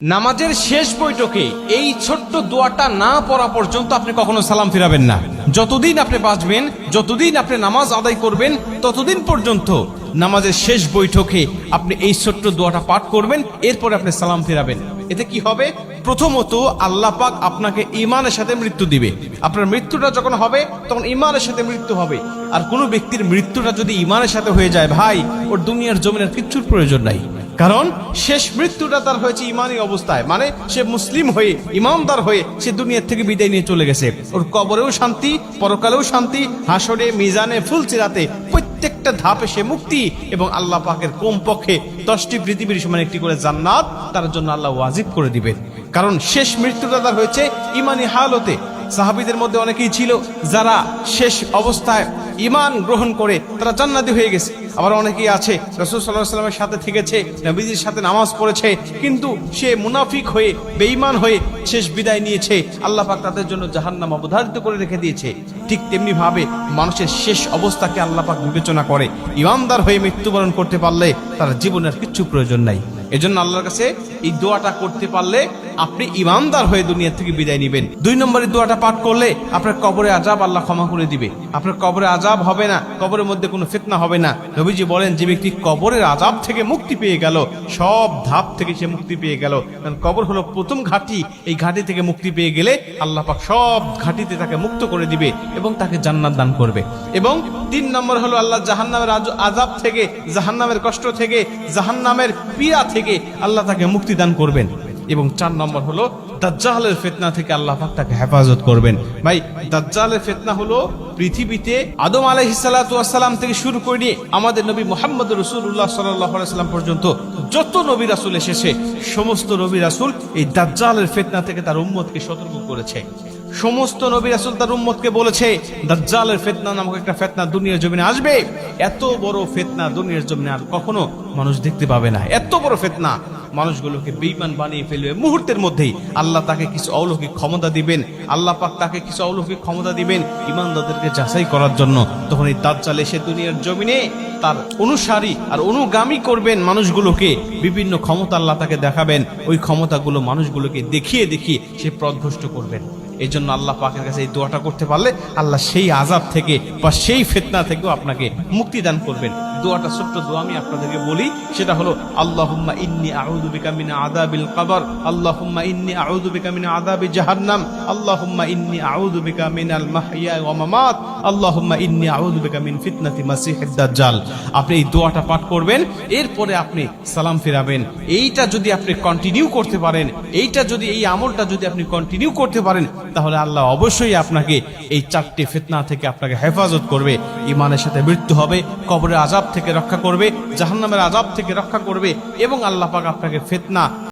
নামাজের শেষ বৈঠকে এই ছোট্ট দোয়াটা না পড়া পর্যন্ত আপনি কখনো সালাম ফিরাবেন না। যতদিন আপনি বাঁচবেন, যতদিন আপনি নামাজ আদায় করবেন, ততদিন পর্যন্ত নামাজের শেষ বৈঠকে আপনি এই ছোট্ট দোয়াটা পাঠ করবেন, এরপরে আপনি সালাম ফিরাবেন। এতে কি হবে? প্রথমত আল্লাহ পাক আপনাকে ঈমানের সাথে মৃত্যু দিবে। আপনার মৃত্যুটা যখন হবে তখন ঈমানের সাথে মৃত্যু হবে। আর কোনো ব্যক্তির মৃত্যুটা যদি ঈমানের সাথে হয়ে যায়, ভাই, ওর দুনিয়ার জমিনের কিচ্ছুর প্রয়োজন নাই। কারণ শেষ মৃত্যুটা তার হয়েছে ইমানি অবস্থায়, মানে সে মুসলিম হয়ে, ইমানদার হয়ে সে দুনিয়ার থেকে বিদায় নিয়ে চলে গেছে। ওর কবরেও শান্তি, পরকালেও শান্তি, হাসরে, মিজানে, ফুলসিরাতে প্রত্যেকটা ধাপে সে মুক্তি, এবং আল্লাহ পাকের কমপক্ষে 10টি পৃথিবীর সমান একটি করে জান্নাত তার জন্য আল্লাহ ওয়াজিব করে দিবেন। কারণ শেষ মৃত্যুটা তার হয়েছে ইমানি হালতে। সাহাবীদের মধ্যে অনেকেই ছিল যারা শেষ অবস্থায় ঈমান গ্রহণ করে তারা জান্নাতি হয়ে গেছে। আবার অনেকেই আছে রাসূল সাল্লাল্লাহু আলাইহি ওয়াসাল্লামের সাথে থেকেছে, নবীজির সাথে নামাজ পড়েছে, কিন্তু সে মুনাফিক হয়ে, বেঈমান হয়ে শেষ বিদায় নিয়েছে। আল্লাহ পাক তাদের জন্য জাহান্নাম অবধারিত করে রেখে দিয়েছে। ঠিক তেমনি ভাবে মানুষের শেষ অবস্থাকে আল্লাহ পাক বিবেচনা করে। ঈমানদার হয়ে মৃত্যুবরণ করতে পারলে তার জীবনের কিচ্ছু প্রয়োজন নাই। এজন্য আল্লাহর কাছে এই দোয়াটা করতে পারলে আপনি ঈমানদার হয়ে দুনিয়া থেকে বিদায় নেবেন। 2 নম্বরের দোয়াটা পাঠ করলে আপনার কবরে আযাব আল্লাহ ক্ষমা করে দিবে। আপনার কবরে আযাব হবে না, কবরের মধ্যে কোনো ফিতনা হবে না। নবীজি বলেন, যে ব্যক্তি কবরের আযাব থেকে মুক্তি পেয়ে গেল, সব ধাপ থেকে সে মুক্তি পেয়ে গেল। কারণ কবর হলো প্রথম ঘাঁটি। এই ঘাঁটি থেকে মুক্তি পেয়ে গেলে আল্লাহ পাক সব ঘাঁটিতে তাকে মুক্ত করে দিবে এবং তাকে জান্নাত দান করবে। এবং 3 নম্বর হলো আল্লাহ জাহান্নামের আযাব থেকে, জাহান্নামের কষ্ট থেকে, জাহান্নামের পীড়া থেকে আল্লাহ তাকে মুক্তি দান করবেন। এবং 4 নম্বর হলো দাজ্জালের ফিতনা থেকে আল্লাহ পাক তাকে হেফাজত করবেন। ভাই, দাজ্জালের ফিতনা হলো পৃথিবীতে আদম আলাইহিস সালাতু ওয়াস সালাম থেকে শুরু করে নিয়ে আমাদের নবী মুহাম্মদ রাসূলুল্লাহ সাল্লাল্লাহু আলাইহি ওয়াসাল্লাম পর্যন্ত যত নবী রাসূল এসেছে, সমস্ত নবী রাসূল এই দাজ্জালের ফিতনা থেকে তার উম্মতকে সতর্ক করেছে। সমস্ত নবী রাসূল তার উম্মতকে বলেছে, দাজ্জালের ফিতনা নামক একটা ফিতনা দুনিয়ার জমিনে আসবে। এত বড় ফিতনা দুনিয়ার জমিনে আর কখনো মানুষ দেখতে পাবে না। এত বড় ফিতনা মানুষগুলোকে বেঈমান বানিয়ে ফেলবে মুহূর্তের মধ্যেই। আল্লাহ তাকে কিছু অলৌকিক ক্ষমতা দিবেন, আল্লাহ পাক তাকে কিছু অলৌকিক ক্ষমতা দিবেন ঈমানদারদেরকে যাচাই করার জন্য। তখন এই দাজ্জাল এসে দুনিয়ার জমিনে তার অনুসারী আর অনুগামী করবেন মানুষগুলোকে। বিভিন্ন ক্ষমতা আল্লাহ তাকে দেখাবেন, ওই ক্ষমতাগুলো মানুষগুলোকে দেখিয়ে দেখিয়ে সে পথভ্রষ্ট করবেন। এই জন্য আল্লাহ পাকের কাছে এই দোয়াটা করতে পারলে আল্লাহ সেই আযাব থেকে বা সেই ফিতনা থেকেও আপনাকে মুক্তি দান করবেন। দোয়াটা ছোট্ট দোয়া আমি আপনাদেরকে বলি, সেটা হলো আল্লাহুম্মা ইন্নী আউযু বিকা মিন আযাবিল কবর, আল্লাহুম্মা ইন্নী আউযু বিকা মিন আযাবি জাহান্নাম, আল্লাহুম্মা ইন্নী আউযু বিকা মিনাল মাহইয়া ওয়া মামাত, আল্লাহুম্মা ইন্নী আউযু বিকা মিন ফিতনাতি মাসিহিদ দাজ্জাল। আপনি এই দোয়াটা পাঠ করবেন, এরপরে আপনি সালাম ফিরাবেন। এইটা যদি আপনি কন্টিনিউ করতে পারেন, এই আমলটা যদি আপনি কন্টিনিউ করতে পারেন, তাহলে আল্লাহ অবশ্যই আপনাকে এই 4টি ফিতনা থেকে আপনাকে হেফাজত করবে। ঈমানের সাথে মৃত্যু হবে, কবরের আযাব থেকে রক্ষা করবে, জাহান্নামের আযাব থেকে রক্ষা করবে, এবং আল্লাহ পাক আপনাকে ফিতনা